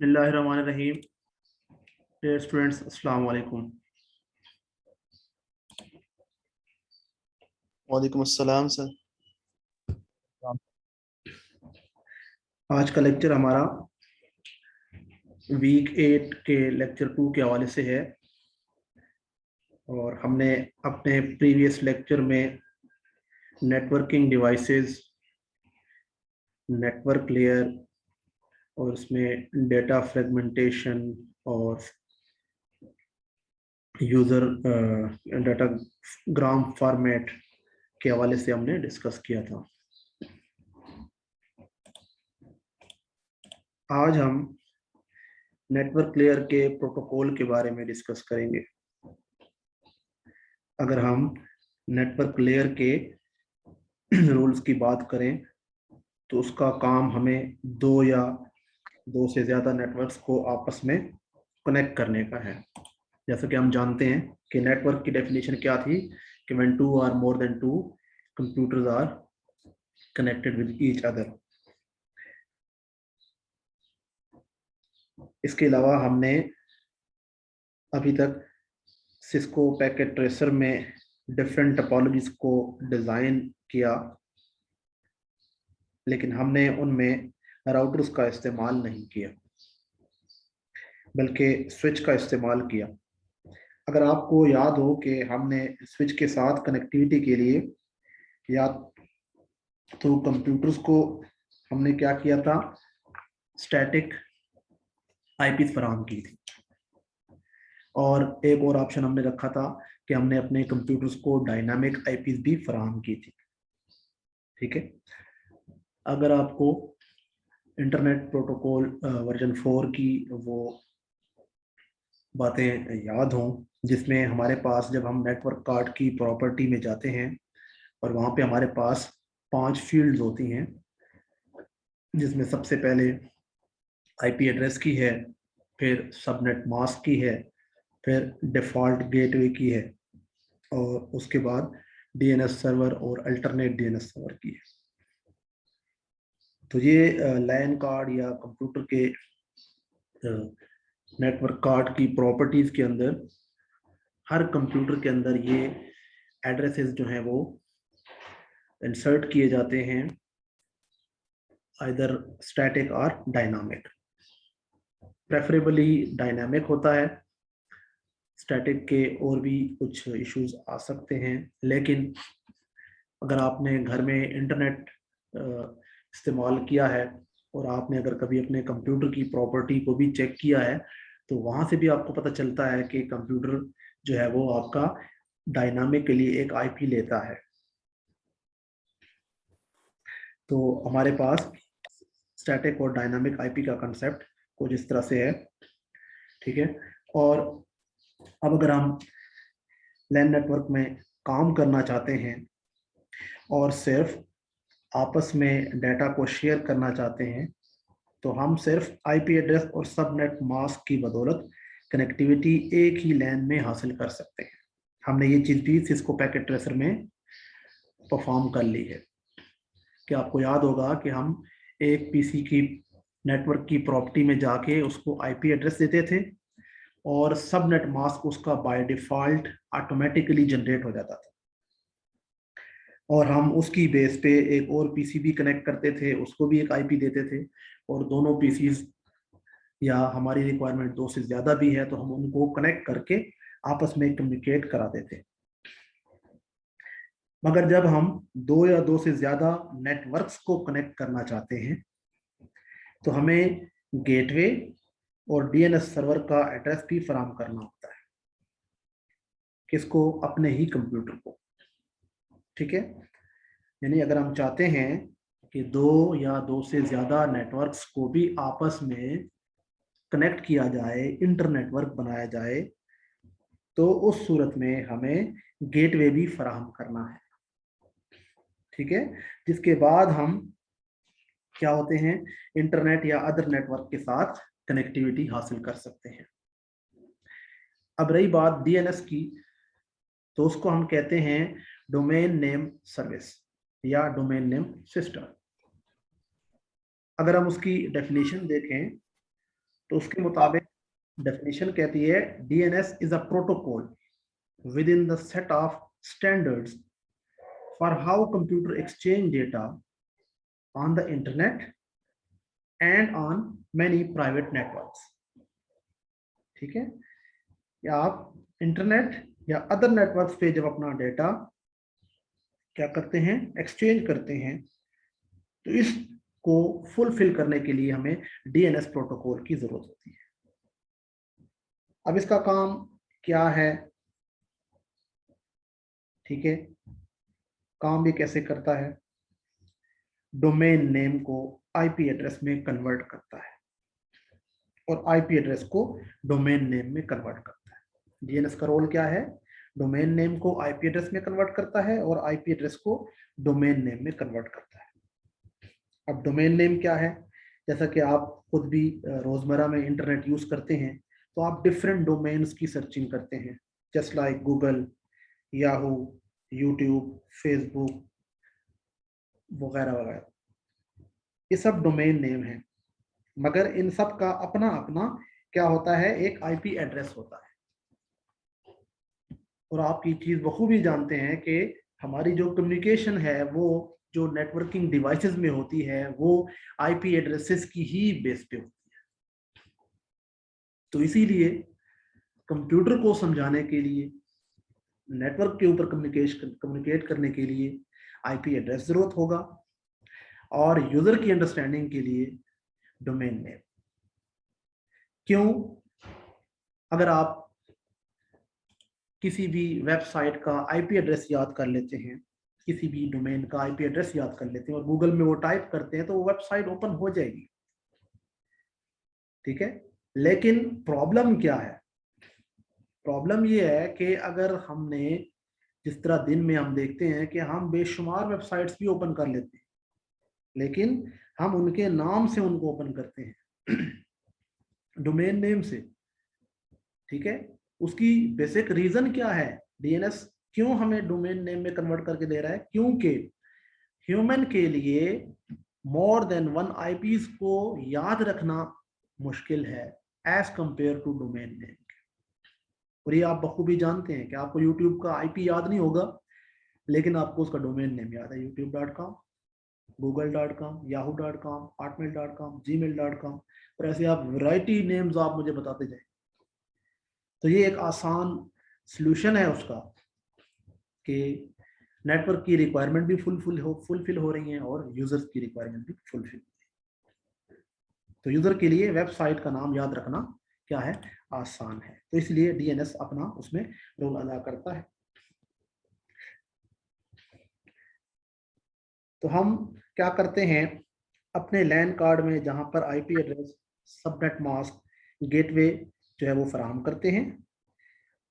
बिस्मिल्लाहिर्रहमानिर्रहीम। Dear students, अस्सलाम वालेकुम। वालेकुम अस्सलाम सर। आज का लेक्चर हमारा वीक 8 के लेक्चर 2 के हवाले से है और हमने अपने प्रीवियस लेक्चर में नेटवर्किंग डिवाइसेस, नेटवर्क लेयर और उसमें डेटा फ्रेगमेंटेशन और यूज़र डाटा ग्राम फॉर्मेट के हवाले से हमने डिस्कस किया था। आज हम नेटवर्क लेयर के प्रोटोकॉल के बारे में डिस्कस करेंगे। अगर हम नेटवर्क लेयर के रूल्स की बात करें तो उसका काम हमें दो या दो से ज़्यादा नेटवर्क्स को आपस में कनेक्ट करने का है। जैसा कि हम जानते हैं कि नेटवर्क की डेफिनेशन क्या थी कि when two are more than two computers are connected with each other. इसके अलावा हमने अभी तक सिस्को पैकेट ट्रेसर में डिफरेंट टोपोलॉजीज को डिज़ाइन किया, लेकिन हमने उनमें राउटर्स का इस्तेमाल नहीं किया बल्कि स्विच का इस्तेमाल किया। अगर आपको याद हो कि हमने स्विच के साथ कनेक्टिविटी के लिए या तो कंप्यूटर्स को हमने क्या किया था, स्टैटिक आईपीज़ फराहम की थी और एक और ऑप्शन हमने रखा था कि हमने अपने कंप्यूटर्स को डायनामिक आईपीज़ भी फराहम की थी। ठीक है, अगर आपको इंटरनेट प्रोटोकॉल वर्जन 4 की वो बातें याद हों जिसमें हमारे पास जब हम नेटवर्क कार्ड की प्रॉपर्टी में जाते हैं और वहाँ पे हमारे पास 5 फील्ड्स होती हैं, जिसमें सबसे पहले आईपी एड्रेस की है, फिर सबनेट मास्क की है, फिर डिफ़ॉल्ट गेटवे की है और उसके बाद डीएनएस सर्वर और अल्टरनेट डीएनएस सर्वर की है। तो ये लैन कार्ड या कंप्यूटर के नेटवर्क कार्ड की प्रॉपर्टीज़ के अंदर हर कंप्यूटर के अंदर ये एड्रेसेस जो हैं वो इंसर्ट किए जाते हैं, आइदर स्टैटिक और डायनामिक। प्रेफरेबली डायनामिक होता है, स्टैटिक के और भी कुछ इश्यूज आ सकते हैं, लेकिन अगर आपने घर में इंटरनेट इस्तेमाल किया है और आपने अगर कभी अपने कंप्यूटर की प्रॉपर्टी को भी चेक किया है तो वहाँ से भी आपको पता चलता है कि कंप्यूटर जो है वो आपका डायनामिक के लिए एक आईपी लेता है। तो हमारे पास स्टैटिक और डायनामिक आईपी का कंसेप्ट कुछ इस तरह से है। ठीक है, और अब अगर हम लैन नेटवर्क में काम करना चाहते हैं और सिर्फ आपस में डाटा को शेयर करना चाहते हैं तो हम सिर्फ आईपी एड्रेस और सबनेट मास्क की बदौलत कनेक्टिविटी एक ही लैन में हासिल कर सकते हैं। हमने ये चीज़ भी सिस्को पैकेट ट्रेसर में परफॉर्म कर ली है कि आपको याद होगा कि हम एक पीसी की नेटवर्क की प्रॉपर्टी में जाके उसको आईपी एड्रेस देते थे और सबनेट मास्क उसका बाय डिफॉल्ट ऑटोमेटिकली जनरेट हो जाता था और हम उसकी बेस पे एक और पीसी भी कनेक्ट करते थे, उसको भी एक आईपी देते थे और दोनों पीसीज या हमारी रिक्वायरमेंट दो से ज़्यादा भी है तो हम उनको कनेक्ट करके आपस में कम्युनिकेट कराते थे। मगर जब हम दो या दो से ज़्यादा नेटवर्क्स को कनेक्ट करना चाहते हैं तो हमें गेटवे और डीएनएस सर्वर का एड्रेस भी फराहम करना होता है, किसको? अपने ही कंप्यूटर को। ठीक है, यानी अगर हम चाहते हैं कि दो या दो से ज़्यादा नेटवर्क्स को भी आपस में कनेक्ट किया जाए, इंटरनेटवर्क बनाया जाए, तो उस सूरत में हमें गेटवे भी फराहम करना है। ठीक है, जिसके बाद हम क्या होते हैं, इंटरनेट या अदर नेटवर्क के साथ कनेक्टिविटी हासिल कर सकते हैं। अब रही बात डीएनएस की, तो उसको हम कहते हैं डोमेन नेम सर्विस या डोमेन नेम सिस्टम। अगर हम उसकी डेफिनेशन देखें तो उसके मुताबिक डेफिनेशन कहती है DNS is a protocol with in the set of standards for how computer exchange data on the internet and on many private networks. ठीक है, या आप इंटरनेट या अदर नेटवर्क्स पे जब अपना डेटा क्या करते हैं, एक्सचेंज करते हैं, तो इसको फुलफिल करने के लिए हमें डीएनएस प्रोटोकॉल की जरूरत होती है। अब इसका काम क्या है, ठीक है, काम भी कैसे करता है, डोमेन नेम को आईपी एड्रेस में कन्वर्ट करता है और आईपी एड्रेस को डोमेन नेम में कन्वर्ट करता है। डीएनएस का रोल क्या है, डोमेन नेम को आईपी एड्रेस में कन्वर्ट करता है और आईपी एड्रेस को डोमेन नेम में कन्वर्ट करता है। अब डोमेन नेम क्या है, जैसा कि आप खुद भी रोजमर्रा में इंटरनेट यूज करते हैं, तो आप डिफरेंट डोमेन्स की सर्चिंग करते हैं, just like Google, Yahoo, YouTube, Facebook वगैरह वगैरह। ये सब डोमेन नेम है, मगर इन सब का अपना अपना क्या होता है, एक आईपी एड्रेस होता है। और आप ये चीज बखूबी जानते हैं कि हमारी जो कम्युनिकेशन है वो जो नेटवर्किंग डिवाइसेस में होती है वो आईपी एड्रेसेस की ही बेस पे होती है। तो इसीलिए कंप्यूटर को समझाने के लिए, नेटवर्क के ऊपर कम्युनिकेट करने के लिए आईपी एड्रेस जरूरत होगा, और यूजर की अंडरस्टैंडिंग के लिए डोमेन नेम। क्यों, अगर आप किसी भी वेबसाइट का आईपी एड्रेस याद कर लेते हैं, किसी भी डोमेन का आईपी एड्रेस याद कर लेते हैं और गूगल में वो टाइप करते हैं, तो वो वेबसाइट ओपन हो जाएगी, ठीक है। लेकिन प्रॉब्लम क्या है, प्रॉब्लम ये है कि अगर हमने, जिस तरह दिन में हम देखते हैं कि हम बेशुमार वेबसाइट्स भी ओपन कर लेते हैं, लेकिन हम उनके नाम से उनको ओपन करते हैं, डोमेन नेम से, ठीक है। उसकी बेसिक रीजन क्या है, डीएनएस क्यों हमें डोमेन नेम में कन्वर्ट करके दे रहा है, क्योंकि ह्यूमन के लिए मोर देन वन आईपीज को याद रखना मुश्किल है as compare to domain name. और ये आप बखूबी जानते हैं कि आपको यूट्यूब का आईपी याद नहीं होगा, लेकिन आपको उसका डोमेन नेम याद है, youtube.com, google.com, yahoo.com, hotmail.com, gmail.com, और ऐसे आप वैरायटी नेम्स आप मुझे बताते जाए। तो ये एक आसान सॉल्यूशन है उसका कि नेटवर्क की रिक्वायरमेंट भी फुलफिल हो रही है और यूजर्स की रिक्वायरमेंट भी फुलफिल। तो यूजर के लिए वेबसाइट का नाम याद रखना क्या है, आसान है। तो इसलिए डीएनएस अपना उसमें रोल अदा करता है। तो हम क्या करते हैं, अपने लैन कार्ड में जहां पर IP address, subnet mask, gateway जो है वो फराहम करते हैं,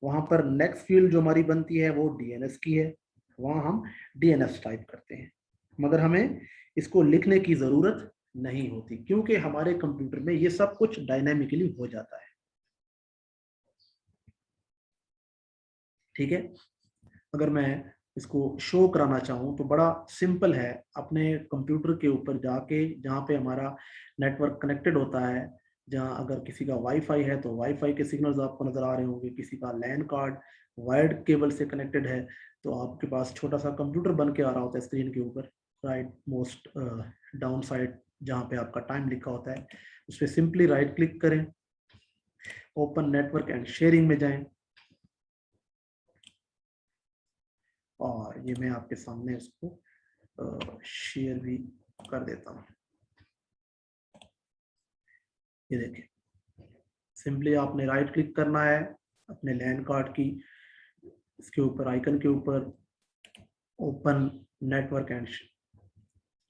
वहां पर नेक्स्ट फील्ड जो हमारी बनती है वो डीएनएस की है, वहां हम डीएनएस टाइप करते हैं। मगर हमें इसको लिखने की जरूरत नहीं होती, क्योंकि हमारे कंप्यूटर में ये सब कुछ डायनामिकली हो जाता है, ठीक है। अगर मैं इसको शो कराना चाहूँ तो बड़ा सिंपल है, अपने कंप्यूटर के ऊपर जाके जहाँ पे हमारा नेटवर्क कनेक्टेड होता है, जहाँ अगर किसी का वाईफाई है तो वाईफाई के सिग्नल्स आपको नजर आ रहे होंगे, किसी का लैन कार्ड वायर्ड केबल से कनेक्टेड है, तो आपके पास छोटा सा कंप्यूटर बन के आ रहा होता है स्क्रीन के ऊपर, राइट मोस्ट डाउन साइड जहाँ पे आपका टाइम लिखा होता है, उस पर सिंपली राइट क्लिक करें, ओपन नेटवर्क एंड शेयरिंग में जाएं, और ये मैं आपके सामने इसको शेयर भी कर देता हूँ। ये देखिए, सिंपली आपने राइट क्लिक करना है अपने लैन कार्ड की इसके ऊपर, आइकन के ऊपर, open network and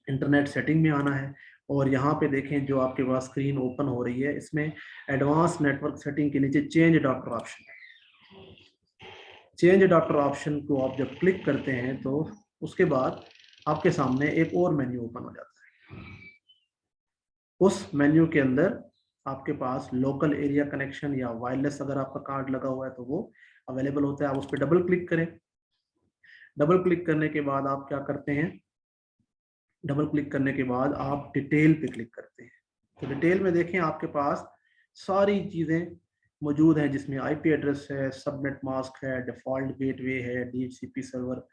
internet setting में आना है, और यहाँ पे देखें जो आपके पास स्क्रीन ओपन हो रही है, इसमें एडवांस नेटवर्क सेटिंग के नीचे चेंज अडॉप्टर ऑप्शन है। चेंज अडॉप्टर ऑप्शन को आप जब क्लिक करते हैं तो उसके बाद आपके सामने एक और मेन्यू ओपन हो जाता है। उस मेन्यू के अंदर आपके पास लोकल एरिया कनेक्शन या वायरलेस अगर आपका कार्ड लगा हुआ है तो वो अवेलेबल होता है, आप उस पर डबल क्लिक करें। डबल क्लिक करने के बाद आप क्या करते हैं, डबल क्लिक करने के बाद आप डिटेल पे क्लिक करते हैं। तो डिटेल में देखें आपके पास सारी चीज़ें मौजूद हैं, जिसमें आईपी एड्रेस है, सबनेट मास्क है, डिफ़ॉल्ट गेटवे है, DHCP server,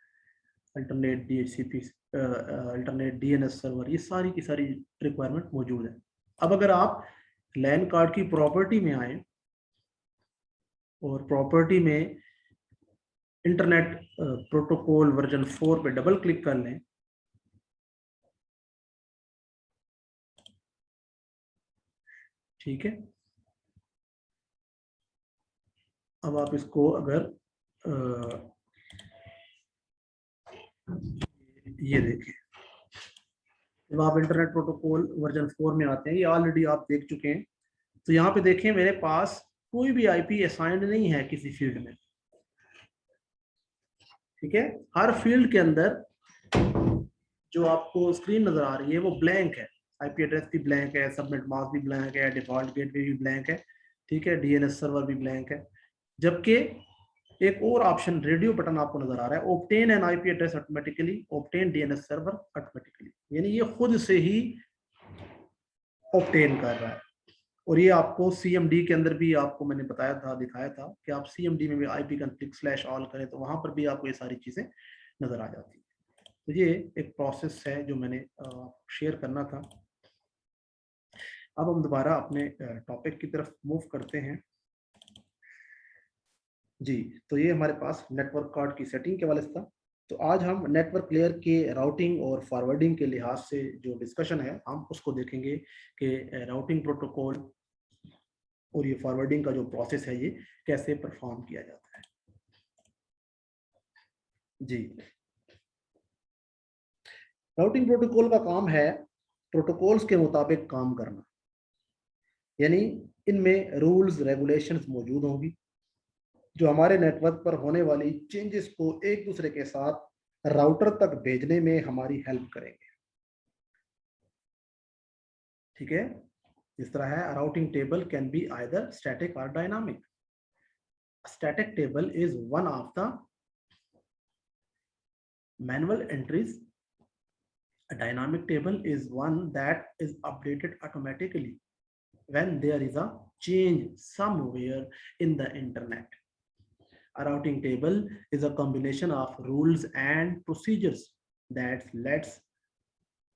alternate DHCP, alternate DNS server, ये सारी की सारी रिक्वायरमेंट मौजूद है। अब अगर आप लैन कार्ड की प्रॉपर्टी में आए और प्रॉपर्टी में इंटरनेट प्रोटोकॉल वर्जन 4 पे डबल क्लिक कर लें, ठीक है। अब आप इसको अगर ये देखें, जब आप इंटरनेट प्रोटोकॉल वर्जन 4 में आते हैं, ये ऑलरेडी आप देख चुके हैं, तो यहाँ पे देखें मेरे पास कोई भी आईपी असाइंड नहीं है किसी फील्ड में, ठीक है। हर फील्ड के अंदर जो आपको स्क्रीन नजर आ रही है वो ब्लैंक है, आईपी एड्रेस भी ब्लैंक है, सबनेट मास्क भी ब्लैंक है, डिफॉल्ट गेटवे भी ब्लैंक है, ठीक है, डीएनएस सर्वर भी ब्लैंक है। जबकि एक और ऑप्शन रेडियो बटन आपको नजर आ रहा है, obtain N IP address automatically, obtain DNS server automatically, यानी ये खुद से ही ऑब्टेन कर रहा है। और ये आपको सीएमडी के अंदर भी आपको मैंने बताया था, दिखाया था कि आप सीएमडी में भी आईपी कॉन्फ्लिक्ट स्लैश ऑल करें तो वहां पर भी आपको ये सारी चीजें नजर आ जाती है। तो ये एक प्रोसेस है जो मैंने शेयर करना था। अब हम दोबारा अपने टॉपिक की तरफ मूव करते हैं जी। तो ये हमारे पास नेटवर्क कार्ड की सेटिंग के वाले से था। तो आज हम नेटवर्क लेयर के राउटिंग और फॉरवर्डिंग के लिहाज से जो डिस्कशन है हम उसको देखेंगे कि राउटिंग प्रोटोकॉल और ये फॉरवर्डिंग का जो प्रोसेस है ये कैसे परफॉर्म किया जाता है जी। राउटिंग प्रोटोकॉल का काम है प्रोटोकॉल्स के मुताबिक काम करना, यानी इनमें रूल्स रेगुलेशंस मौजूद होंगी जो हमारे नेटवर्क पर होने वाली चेंजेस को एक दूसरे के साथ राउटर तक भेजने में हमारी हेल्प करेंगे, ठीक है। इस तरह है, routing table can be either static और dynamic. Static table is one of the manual entries. A dynamic table is one that is updated automatically when there is a change somewhere in the internet. A routing table is a combination of rules and procedures that lets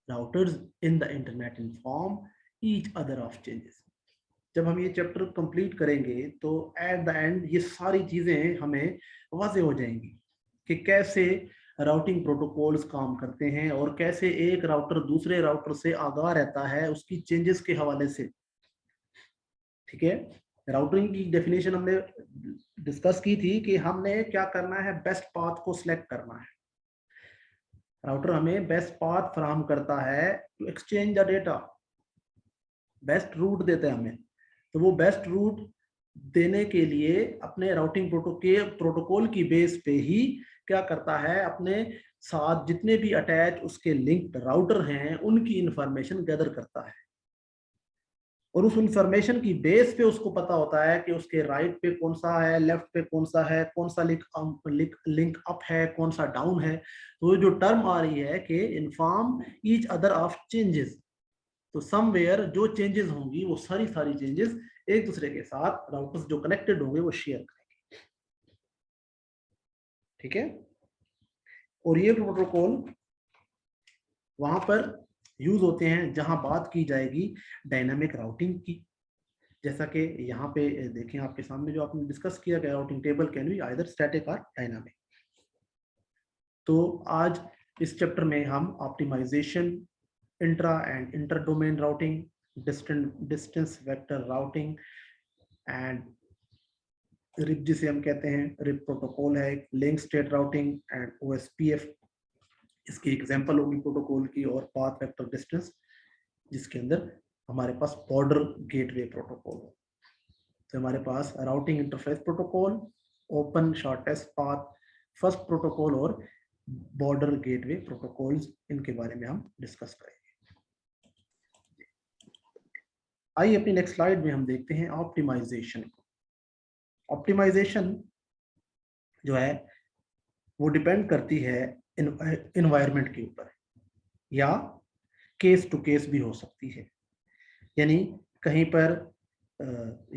routers in the internet inform each other of changes. जब हम ये chapter complete करेंगे तो at the end ये सारी चीजें हमें वाज़ेह हो जाएंगी कि कैसे राउटिंग प्रोटोकॉल्स काम करते हैं और कैसे एक राउटर दूसरे राउटर से आगाह रहता है उसकी चेंजेस के हवाले से, ठीक है। राउटिंग की डेफिनेशन हमने डिस्कस की थी कि हमने क्या करना है, बेस्ट पाथ को सिलेक्ट करना है। राउटर हमें बेस्ट पाथ फराहम करता है to exchange the data, best route देता है हमें। तो वो बेस्ट रूट देने के लिए अपने राउटिंग प्रोटोकॉल की बेस पे ही क्या करता है, अपने साथ जितने भी अटैच उसके लिंक्ड राउटर हैं उनकी इंफॉर्मेशन गैदर करता है और उस इंफॉर्मेशन की बेस पे उसको पता होता है कि उसके राइट पे कौन सा है, लेफ्ट पे कौन सा है, कौन सा लिंक अप है, कौन सा डाउन है। तो जो टर्म आ रही है कि inform each other of changes, तो समवेयर जो चेंजेस होंगी वो सारी चेंजेस एक दूसरे के साथ राउटर्स जो कनेक्टेड होंगे वो शेयर करेंगे, ठीक है। और ये प्रोटोकॉल वहां पर यूज होते हैं जहां बात की जाएगी डायनामिक राउटिंग की, जैसा कि यहाँ पे देखें आपके सामने जो आपने डिस्कस किया गया, routing table can be either static और डायनामिक। तो आज इस चैप्टर में हम optimisation, intra and inter domain routing, distance vector routing and RIP जिसे हम कहते हैं, रिप प्रोटोकॉल है, link state routing and OSPF इसकी एग्जांपल होगी प्रोटोकॉल की, और पाथ वेक्टर डिस्टेंस जिसके अंदर हमारे पास बॉर्डर गेटवे प्रोटोकॉल हो। तो हमारे पास routing interface protocol, open shortest path first protocol और बॉर्डर गेटवे प्रोटोकॉल्स, इनके बारे में हम डिस्कस करेंगे। आइए अपनी नेक्स्ट स्लाइड में हम देखते हैं ऑप्टिमाइजेशन। ऑप्टिमाइजेशन जो है वो डिपेंड करती है इन्वायरमेंट के ऊपर, या केस टू केस भी हो सकती है, यानी कहीं पर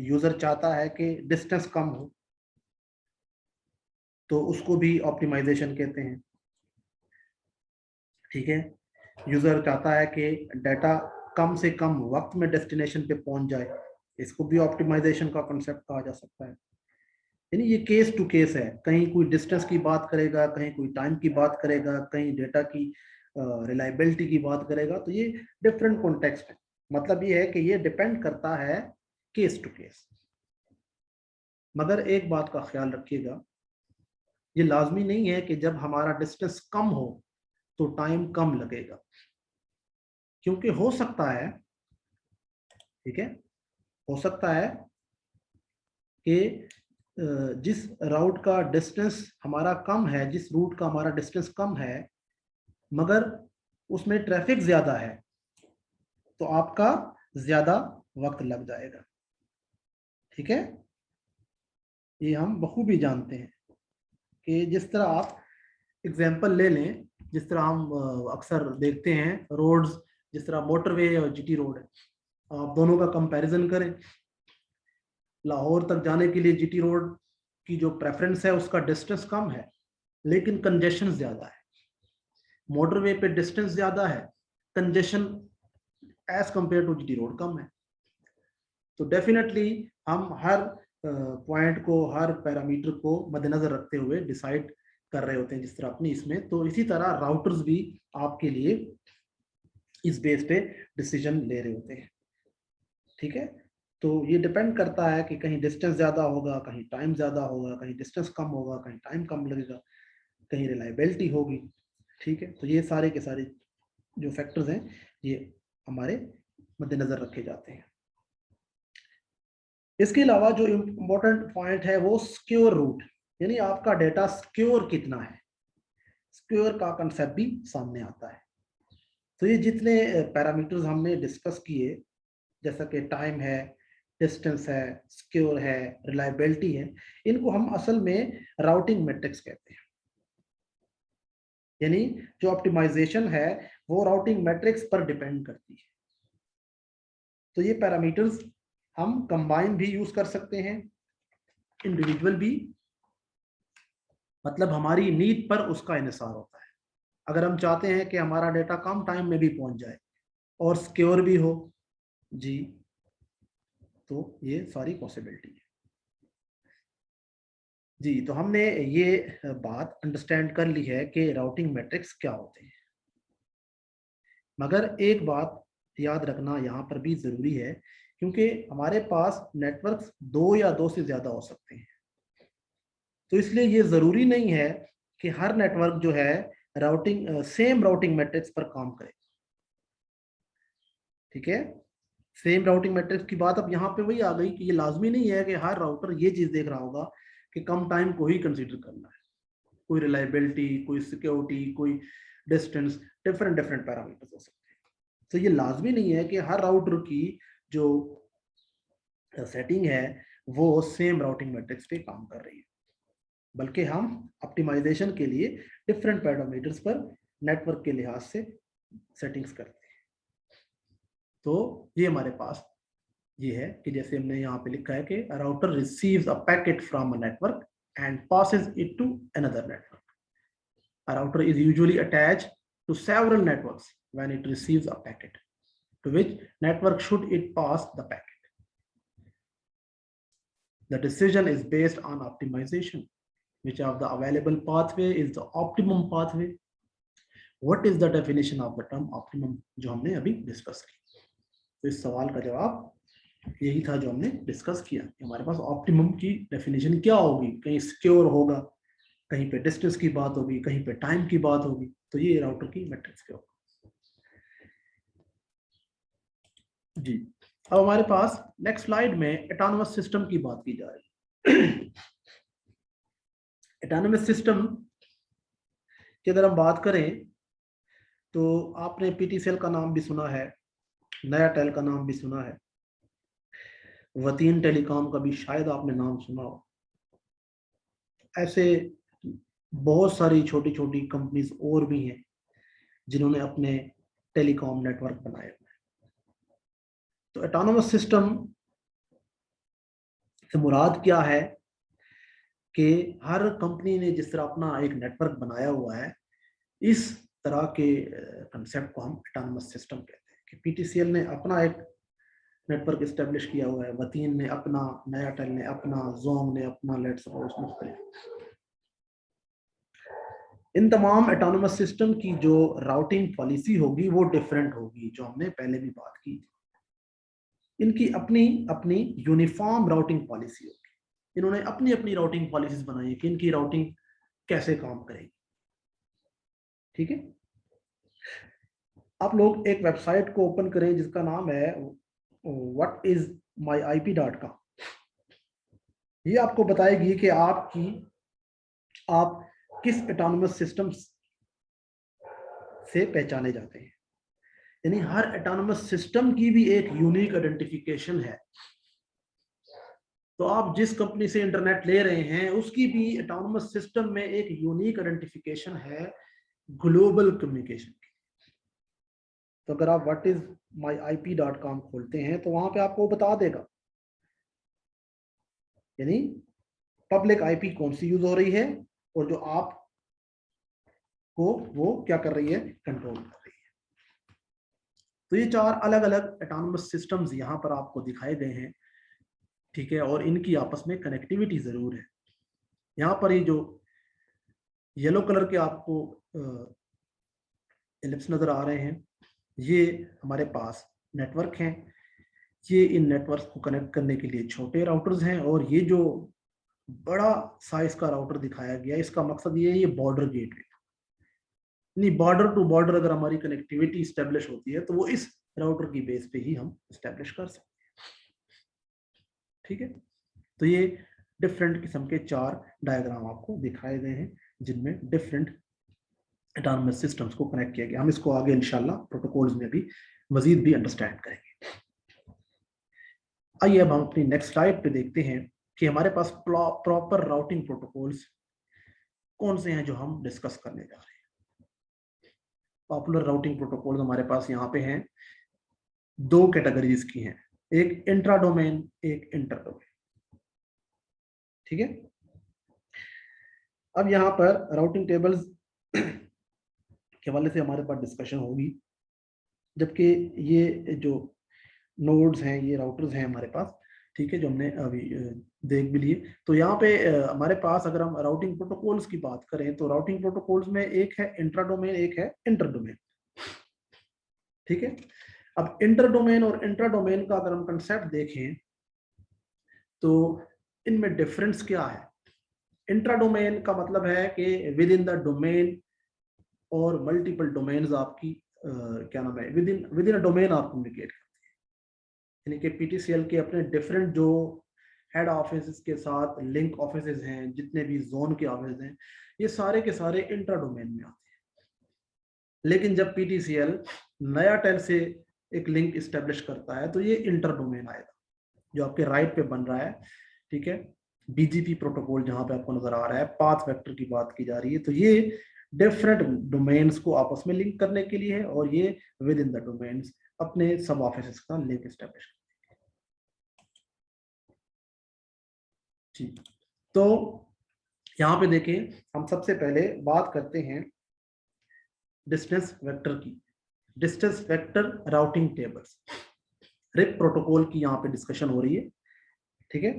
यूजर चाहता है कि डिस्टेंस कम हो, तो उसको भी ऑप्टिमाइजेशन कहते हैं। ठीक है, यूजर चाहता है कि डाटा कम से कम वक्त में डेस्टिनेशन पे पहुंच जाए, इसको भी ऑप्टिमाइजेशन का कॉन्सेप्ट कहा जा सकता है। यानी ये केस टू केस है, कहीं कोई डिस्टेंस की बात करेगा, कहीं कोई टाइम की बात करेगा, कहीं डेटा की रिलायबिलिटी की बात करेगा, तो ये डिफरेंट कॉन्टेक्स्ट है। मतलब ये है कि ये डिपेंड करता है केस टू केस। मगर एक बात का ख्याल रखिएगा, ये लाजमी नहीं है कि जब हमारा डिस्टेंस कम हो तो टाइम कम लगेगा, क्योंकि हो सकता है, ठीक है, हो सकता है कि जिस राउट का डिस्टेंस हमारा कम है, जिस रूट का हमारा डिस्टेंस कम है, मगर उसमें ट्रैफिक ज्यादा है, तो आपका ज्यादा वक्त लग जाएगा। ठीक है, ये हम बखूबी जानते हैं कि जिस तरह आप एग्जाम्पल ले लें, जिस तरह हम अक्सर देखते हैं रोड्स, जिस तरह मोटरवे और जीटी रोड है, आप दोनों का कंपैरिजन करें। लाहौर तक जाने के लिए जीटी रोड की जो प्रेफरेंस है उसका डिस्टेंस कम है, लेकिन कंजेशन ज्यादा है। मोटरवे पे डिस्टेंस ज्यादा है, congestion as compare to GT road कम है। तो डेफिनेटली हम हर पॉइंट को, हर पैरामीटर को मद्देनजर रखते हुए डिसाइड कर रहे होते हैं, जिस तरह अपनी इसमें। तो इसी तरह राउटर्स भी आपके लिए इस बेस पे डिसीजन ले रहे होते हैं। ठीक है, तो ये डिपेंड करता है कि कहीं डिस्टेंस ज्यादा होगा, कहीं टाइम ज्यादा होगा, कहीं डिस्टेंस कम होगा, कहीं टाइम कम लगेगा, कहीं रिलायबिलिटी होगी। ठीक है, तो ये सारे के सारे जो फैक्टर्स हैं ये हमारे मद्देनजर रखे जाते हैं। इसके अलावा जो इम्पोर्टेंट पॉइंट है वो सिक्योर रूट, यानी आपका डेटा सिक्योर कितना है, सिक्योर का कंसेप्ट भी सामने आता है। तो ये जितने पैरामीटर्स हमने डिस्कस किए, जैसा कि टाइम है, डिस्टेंस है, सिक्योर है, रिलायबिलिटी है, इनको हम असल में राउटिंग मैट्रिक्स कहते हैं। यानी जो ऑप्टिमाइजेशन है वो राउटिंग मैट्रिक्स पर डिपेंड करती है। तो ये पैरामीटर्स हम कंबाइन भी यूज कर सकते हैं, इंडिविजुअल भी, मतलब हमारी नीड पर उसका इन्हिसार होता है। अगर हम चाहते हैं कि हमारा डेटा कम टाइम में भी पहुंच जाए और सिक्योर भी हो जी, तो ये सारी पॉसिबिलिटी है जी। तो हमने ये बात अंडरस्टैंड कर ली है कि राउटिंग मैट्रिक्स क्या होते हैं, मगर एक बात याद रखना यहाँ पर भी जरूरी है, क्योंकि हमारे पास नेटवर्क्स दो या दो से ज्यादा हो सकते हैं। तो इसलिए ये जरूरी नहीं है कि हर नेटवर्क जो है राउटिंग सेम राउटिंग मैट्रिक्स पर काम करे। ठीक है, सेम राउटिंग मैट्रिक्स की बात अब यहाँ पे वही आ गई कि ये लाजमी नहीं है कि हर राउटर ये चीज देख रहा होगा कि कम टाइम को ही कंसीडर करना है। कोई रिलायबिलिटी, कोई सिक्योरिटी, कोई डिस्टेंस, डिफरेंट डिफरेंट पैरामीटर्स हो सकते हैं। तो ये लाजमी नहीं है कि हर राउटर की जो सेटिंग है वो सेम राउटिंग मैट्रिक्स पे काम कर रही है, बल्कि हम ऑप्टिमाइजेशन के लिए डिफरेंट पैरामीटर्स पर नेटवर्क के लिहाज से सेटिंग्स करते हैं। तो ये हमारे पास ये है कि जैसे हमने यहाँ पे लिखा है कि router receives a packet from a network and passes it to another network. A router is usually attached to several networks when it receives a packet. To which network should it pass the packet? The decision is based on optimization. Which of the available pathway is the optimum pathway? What is the definition of the term optimum, जो हमने अभी discuss की। तो इस सवाल का जवाब यही था जो हमने डिस्कस किया। हमारे पास ऑप्टिमम की डेफिनेशन क्या होगी, कहीं सिक्योर होगा, कहीं पे डिस्टेंस की बात होगी, कहीं पे टाइम की बात होगी। तो ये राउटर की मैट्रिक्स क्या होगा जी। अब हमारे पास नेक्स्ट स्लाइड में एटोनोमस सिस्टम की बात की जा रही है। एटोनोमस सिस्टम की अगर हम बात करें तो आपने पीटीसीएल का नाम भी सुना है, नया टेल का नाम भी सुना है, वतीन टेलीकॉम का भी शायद आपने नाम सुना हो। ऐसे बहुत सारी छोटी छोटी कंपनीज और भी हैं जिन्होंने अपने टेलीकॉम नेटवर्क बनाए हुए हैं। तो एटोनोमस सिस्टम से मुराद क्या है कि हर कंपनी ने जिस तरह अपना एक नेटवर्क बनाया हुआ है, इस तरह के कंसेप्ट को हम ऑटोनमस सिस्टम कहते हैं कि पीटीसीएल ने अपना एक नेटवर्क एस्टेब्लिश किया हुआ है, वतीन ने अपना, नयाटेल ने अपना, जोंग ने अपना, लेट्स सपोज मुख्तलिफ। इन तमाम ऑटोनमस सिस्टम की जो राउटिंग पॉलिसी होगी वो डिफरेंट होगी, जो हमने पहले भी बात की। इनकी अपनी अपनी यूनिफॉर्म राउटिंग पॉलिसी होगी। इन्होंने अपनी अपनी राउटिंग पॉलिसीज बनाई है कि इनकी राउटिंग कैसे काम करेगी। ठीक है, आप लोग एक वेबसाइट को ओपन करें जिसका नाम है whatismyip.com। ये आपको बताएगी कि आप किस ऑटोनमस सिस्टम से पहचाने जाते हैं। यानी हर ऑटोनमस सिस्टम की भी एक यूनिक आइडेंटिफिकेशन है। तो आप जिस कंपनी से इंटरनेट ले रहे हैं उसकी भी ऑटोनमस सिस्टम में एक यूनिक आइडेंटिफिकेशन है ग्लोबल कम्युनिकेशन की। तो अगर आप whatismyip.com खोलते हैं तो वहां पे आपको बता देगा, यानी पब्लिक आईपी कौन सी यूज हो रही है और जो आप को वो क्या कर रही है, कंट्रोल कर रही है। तो ये 4 अलग अलग ऑटोनमस सिस्टम्स यहाँ पर आपको दिखाए गए हैं। ठीक है, और इनकी आपस में कनेक्टिविटी जरूर है। यहाँ पर ये जो येलो कलर के आपको एलिप्स नजर आ रहे हैं, ये हमारे पास नेटवर्क हैं। ये इन नेटवर्क को कनेक्ट करने के लिए छोटे राउटर्स हैं, और ये जो बड़ा साइज का राउटर दिखाया गया, इसका मकसद ये है, ये बॉर्डर गेटवे। नहीं, बॉर्डर टू बॉर्डर अगर हमारी कनेक्टिविटी स्टेब्लिश होती है तो वो इस राउटर की बेस पे ही हम स्टेब्लिश कर सकते हैं। ठीक है, तो ये डिफरेंट किस्म के 4 डायग्राम आपको दिखाए गए हैं जिनमें डिफरेंट ऑटोनमस सिस्टम्स को कनेक्ट किया गया। हम इसको आगे इंशाल्लाह प्रोटोकॉल्स में भी मजीद भी अंडरस्टैंड करेंगे। आइए अब हम अपनी नेक्स्ट स्लाइड पे देखते हैं कि हमारे पास प्रॉपर राउटिंग प्रोटोकॉल्स कौन से हैं जो हम डिस्कस करने जा रहे हैं। पॉपुलर राउटिंग प्रोटोकॉल हमारे पास यहाँ पे हैं, 2 कैटेगरीज की हैं, एक इंट्रा डोमेन, एक इंटर डोमेन। ठीक है, अब यहाँ पर राउटिंग टेबल्स के हवाले से हमारे पास डिस्कशन होगी, जबकि ये जो नोड्स हैं, ये राउटर्स हैं हमारे पास। ठीक है, जो हमने अभी देख भी लिए। तो यहाँ पे हमारे पास अगर हम राउटिंग प्रोटोकॉल्स की बात करें तो राउटिंग प्रोटोकॉल्स में एक है इंट्रा डोमेन, एक है इंटर डोमेन। ठीक है, अब इंटर डोमेन और इंट्रा डोमेन का अगर हम कंसेप्ट देखें तो इनमें डिफरेंस क्या है। इंट्रा डोमेन का मतलब है कि विद इन द डोमेन और मल्टीपल डोमेन्स आपकी क्या नाम है, विद इन अ डोमेन आप कम्युनिकेट करते हैं। यानी कि पीटीसीएल के अपने डिफरेंट जो हेड ऑफिस के साथ लिंक ऑफिस हैं, जितने भी जोन के ऑफिस हैं, ये सारे के सारे इंट्रा डोमेन में आते हैं। लेकिन जब पीटीसीएल नया टेल से एक लिंक इस्टेब्लिश करता है तो ये इंटर डोमेन आएगा, जो आपके राइट पे बन रहा है। ठीक है, बीजीपी प्रोटोकॉल जहां पे आपको नजर आ रहा है, पाथ वेक्टर की बात की जा रही है, तो ये डिफरेंट डोमेन्स को आपस में लिंक करने के लिए है, और ये विद इन द डोमेन्स अपने सब ऑफिस का लिंक एस्टेब्लिश। ठीक, तो यहाँ पे देखें, हम सबसे पहले बात करते हैं डिस्टेंस वेक्टर की, distance vector routing tables, RIP protocol की यहाँ पे डिस्कशन हो रही है। ठीक है,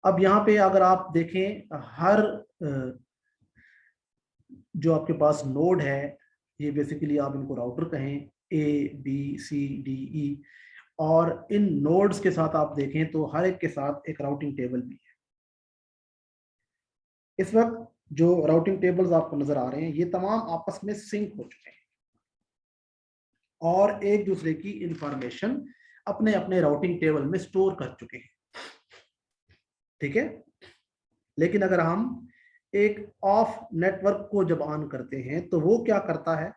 अब यहाँ पे अगर आप देखें, हर जो आपके पास नोड है, ये बेसिकली आप इनको राउटर कहें, ABCDE, और इन नोड्स के साथ आप देखें तो हर एक के साथ एक राउटिंग टेबल भी है। इस वक्त जो राउटिंग टेबल्स आपको नजर आ रहे हैं, ये तमाम आपस में सिंक हो चुके हैं और एक दूसरे की इंफॉर्मेशन अपने अपने राउटिंग टेबल में स्टोर कर चुके हैं। ठीक है, लेकिन अगर हम एक ऑफ नेटवर्क को जब ऑन करते हैं तो वो क्या करता है,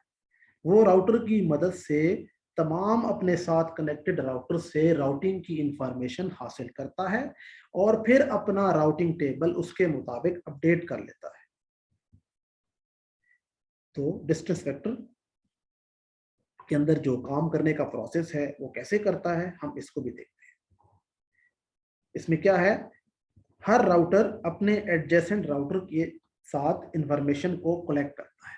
वो राउटर की मदद से तमाम अपने साथ कनेक्टेड राउटर से राउटिंग की इंफॉर्मेशन हासिल करता है और फिर अपना राउटिंग टेबल उसके मुताबिक अपडेट कर लेता है। तो डिस्टेंस वेक्टर के अंदर जो काम करने का प्रोसेस है वो कैसे करता है, हम इसको भी देखते हैं। इसमें क्या है, हर राउटर अपने एडजेसेंट राउटर के साथ इंफॉर्मेशन को कलेक्ट करता है।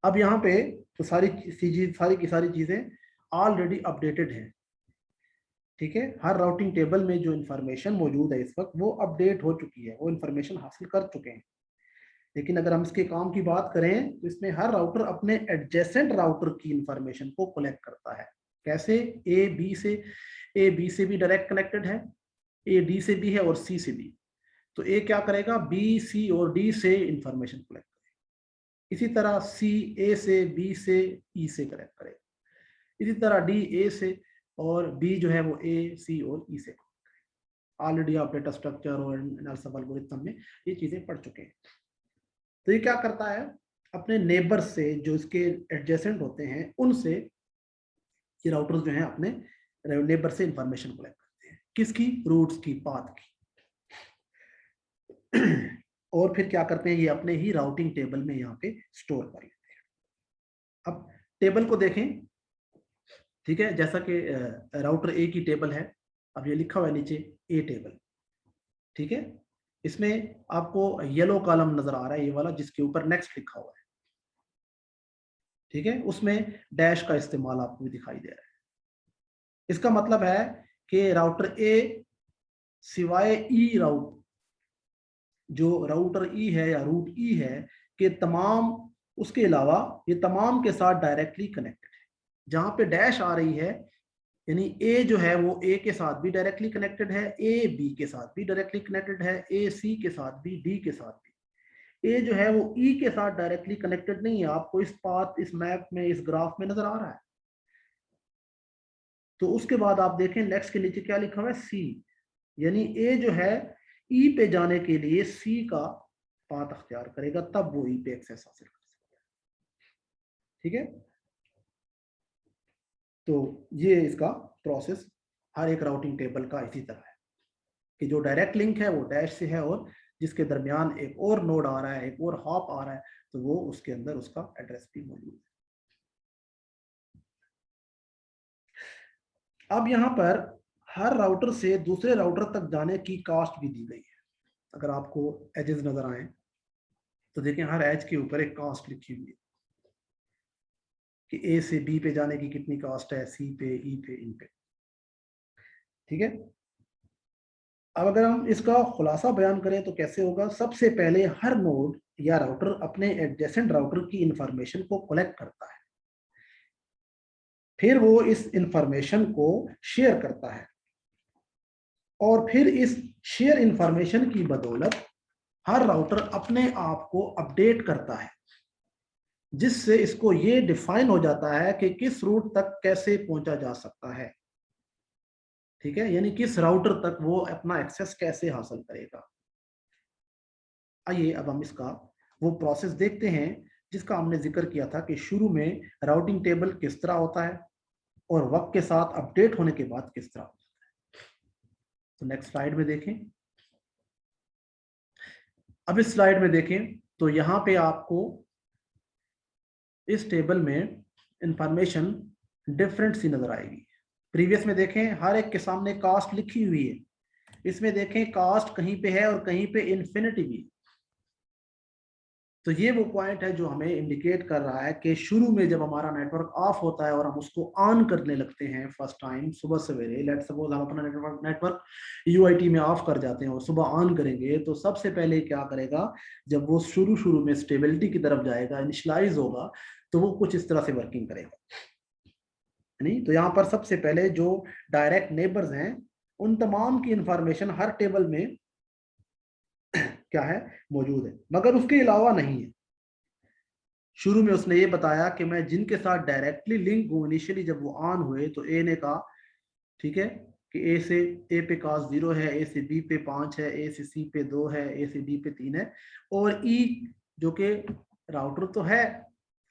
अब यहाँ पे तो सारी की सारी चीजें ऑलरेडी अपडेटेड हैं, ठीक है। हर राउटिंग टेबल में जो इंफॉर्मेशन मौजूद है इस वक्त वो अपडेट हो चुकी है, वो इंफॉर्मेशन हासिल कर चुके हैं। लेकिन अगर हम इसके काम की बात करें तो इसमें हर राउटर अपने एडजेसेंट राउटर की इंफॉर्मेशन को कलेक्ट करता है। कैसे? ए बी से भी डायरेक्ट कनेक्टेड है, ए डी से भी है और सी से भी। तो ए क्या करेगा, बी सी और डी से इंफॉर्मेशन कलेक्ट करेगा। इसी तरह सी ए से, बी से, ई से कलेक्ट करेगा। इसी तरह डी ए से और बी जो है वो ए सी और ई से। ऑलरेडी आप डेटा स्ट्रक्चर और एनालिसिस एल्गोरिथम में ये चीजें पढ़ चुके हैं। तो ये क्या करता है, अपने नेबर से जो इसके एडजेसेंट होते हैं उनसे ये राउटर्स जो हैं अपने नेबर से इंफॉर्मेशन कलेक्ट करते हैं। किसकी? रूट्स की, पाथ की। और फिर क्या करते हैं, ये अपने ही राउटिंग टेबल में यहाँ पे स्टोर कर लेते हैं। अब टेबल को देखें, ठीक है। जैसा कि राउटर ए की टेबल है, अब ये लिखा हुआ है नीचे ए टेबल, ठीक है। इसमें आपको येलो कॉलम नजर आ रहा है, ये वाला जिसके ऊपर नेक्स्ट लिखा हुआ है, ठीक है। उसमें डैश का इस्तेमाल आपको भी दिखाई दे रहा है। इसका मतलब है कि राउटर ए सिवाय ई राउट, जो राउटर ई है या रूट ई है कि तमाम, उसके अलावा ये तमाम के साथ डायरेक्टली कनेक्टेड है। जहां पे डैश आ रही है यानी ए जो है वो ए के साथ भी डायरेक्टली कनेक्टेड है, ए बी के साथ भी डायरेक्टली कनेक्टेड है, ए सी के साथ भी, डी के साथ भी। ए जो है वो ई के साथ डायरेक्टली कनेक्टेड नहीं है, आपको इस पाथ, इस मैप में, इस ग्राफ में नजर आ रहा है। तो उसके बाद आप देखें नेक्स्ट के नीचे क्या लिखा हुआ है, सी, यानी ए जो है ई पे जाने के लिए सी का पाथ अख्तियार करेगा, तब वो ई पे एक्सेस हासिल कर सकता है, ठीक है। तो ये इसका प्रोसेस हर एक राउटिंग टेबल का इसी तरह है कि जो डायरेक्ट लिंक है वो डैश से है, और जिसके दरमियान एक और नोड आ रहा है, एक और हॉप आ रहा है, तो वो उसके अंदर उसका एड्रेस भी मौजूद है। अब यहाँ पर हर राउटर से दूसरे राउटर तक जाने की कॉस्ट भी दी गई है। अगर आपको एजेस नजर आए तो देखें हर एज के ऊपर एक कॉस्ट लिखी हुई है कि ए से बी पे जाने की कितनी कॉस्ट है, सी पे, ई पे, इन पे, ठीक है। अब अगर हम इसका खुलासा बयान करें तो कैसे होगा, सबसे पहले हर नोड या राउटर अपने एडजेसेंट राउटर की इंफॉर्मेशन को कलेक्ट करता है, फिर वो इस इंफॉर्मेशन को शेयर करता है, और फिर इस शेयर इंफॉर्मेशन की बदौलत हर राउटर अपने आप को अपडेट करता है, जिससे इसको ये डिफाइन हो जाता है कि किस रूट तक कैसे पहुंचा जा सकता है, ठीक है। यानी किस राउटर तक वो अपना एक्सेस कैसे हासिल करेगा। आइए अब हम इसका वो प्रोसेस देखते हैं जिसका हमने जिक्र किया था कि शुरू में राउटिंग टेबल किस तरह होता है और वक्त के साथ अपडेट होने के बाद किस तरह होता है। तो नेक्स्ट स्लाइड में देखें। अब इस स्लाइड में देखें तो यहाँ पे आपको इस टेबल में इंफॉर्मेशन डिफरेंट सी नजर आएगी। प्रीवियस में देखें हर एक के सामने कास्ट लिखी हुई है, इसमें देखें कास्ट कहीं पे है और कहीं पे इन्फिनिटी भी। तो ये वो पॉइंट है जो हमें इंडिकेट कर रहा है कि शुरू में जब हमारा नेटवर्क ऑफ होता है और हम उसको ऑन करने लगते हैं फर्स्ट टाइम सुबह सवेरे, लेट्स सपोज हम अपना नेटवर्क यूआईटी में ऑफ कर जाते हैं और सुबह ऑन करेंगे, तो सबसे पहले क्या करेगा, जब वो शुरू में स्टेबिलिटी की तरफ जाएगा, इनिशियलाइज होगा, तो वो कुछ इस तरह से वर्किंग करेगा। नहीं तो यहाँ पर सबसे पहले जो डायरेक्ट नेबर्स हैं उन तमाम की इंफॉर्मेशन हर टेबल में क्या है, मौजूद है, मगर उसके अलावा नहीं है। शुरू में उसने ये बताया कि मैं जिनके साथ डायरेक्टली लिंक हूं, इनिशियली जब वो ऑन हुए तो ए ने कहा, ठीक है, कि ए पे कास्ट 0 है, ए से बी पे 5 है, ए से सी पे 2 है, ए से डी पे 3 है, और ई जो कि राउटर तो है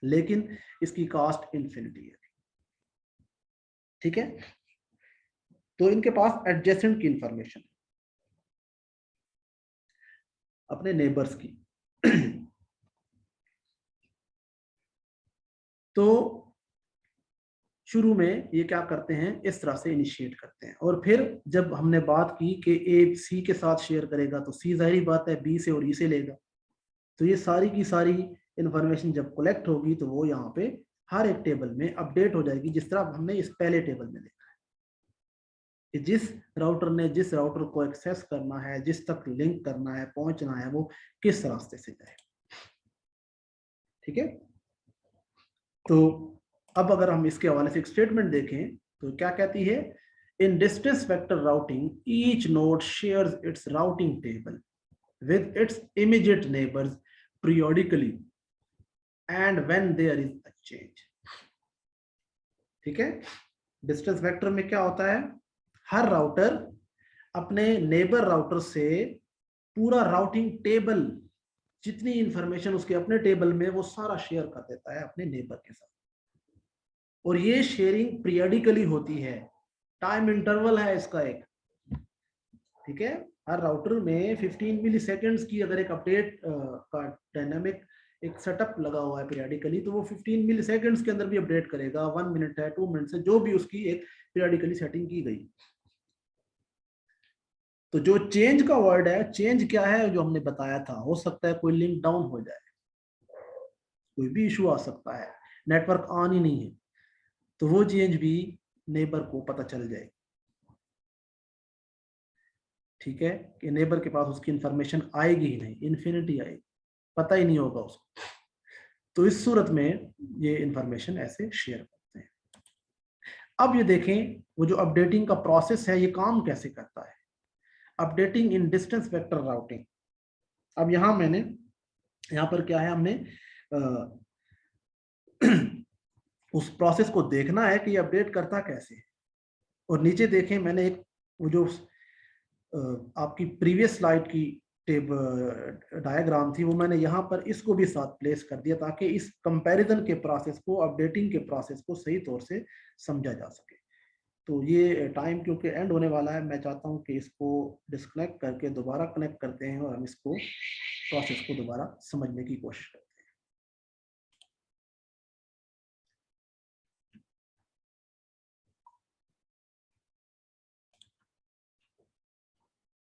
लेकिन इसकी कास्ट इन्फिनिटी है, ठीक है। तो इनके पास एडजेसेंट की इंफॉर्मेशन अपने नेबर्स की। तो शुरू में ये क्या करते हैं, इस तरह से इनिशिएट करते हैं। और फिर जब हमने बात की कि ए सी के साथ शेयर करेगा तो सी जाहिर बात है बी से और ई से लेगा, तो ये सारी की सारी इंफॉर्मेशन जब कलेक्ट होगी तो वो यहाँ पे हर एक टेबल में अपडेट हो जाएगी, जिस तरह हमने इस पहले टेबल में देखा है कि जिस राउटर ने जिस राउटर को एक्सेस करना है, जिस तक लिंक करना है, पहुंचना है, वो किस रास्ते से जाए। ठीक है, तो अब अगर हम इसके हवाले से एक स्टेटमेंट देखें तो क्या कहती है, in distance vector routing each node shares its routing table with its immediate neighbors periodically and when there is a change। ठीक है, डिस्टेंस वेक्टर में क्या होता है, हर राउटर अपने नेबर राउटर से पूरा राउटिंग टेबल, जितनी इंफॉर्मेशन उसके अपने टेबल में, वो सारा शेयर कर देता है अपने नेबर के साथ। और ये शेयरिंग पीरियडिकली होती है, टाइम इंटरवल है इसका एक। ठीक है, हर राउटर में 15 मिली सेकेंड्स की अगर एक अपडेट का डायनामिक एक सेटअप लगा हुआ है पीरियडिकली, तो वो 15 मिली सेकेंड्स के अंदर भी अपडेट करेगा। 1 मिनट है, 2 मिनट है, जो भी उसकी एक पीरियडिकली सेटिंग की गई। तो जो चेंज का वर्ड है, चेंज क्या है जो हमने बताया था, हो सकता है कोई लिंक डाउन हो जाए, कोई भी इशू आ सकता है, नेटवर्क ऑन ही नहीं है, तो वो चेंज भी नेबर को पता चल जाए। ठीक है, कि नेबर के पास उसकी इंफॉर्मेशन आएगी ही नहीं, इन्फिनिटी आएगी, पता ही नहीं होगा उसको। तो इस सूरत में ये इंफॉर्मेशन ऐसे शेयर करते हैं। अब ये देखें वो जो अपडेटिंग का प्रोसेस है ये काम कैसे करता है, अपडेटिंग इन डिस्टेंस वेक्टर राउटिंग। अब यहां मैंने यहां पर क्या है, हमने उस प्रोसेस को देखना है कि ये अपडेट करता कैसे है। और नीचे देखें मैंने एक वो जो आपकी प्रीवियस स्लाइड की डायग्राम थी, वो मैंने यहाँ पर इसको भी साथ प्लेस कर दिया ताकि इस कंपैरिजन के प्रोसेस को, अपडेटिंग के प्रोसेस को सही तौर से समझा जा सके। तो ये टाइम क्योंकि एंड होने वाला है, मैं चाहता हूँ कि इसको डिस्कनेक्ट करके दोबारा कनेक्ट करते हैं और हम इसको प्रोसेस को दोबारा समझने की कोशिश करते हैं।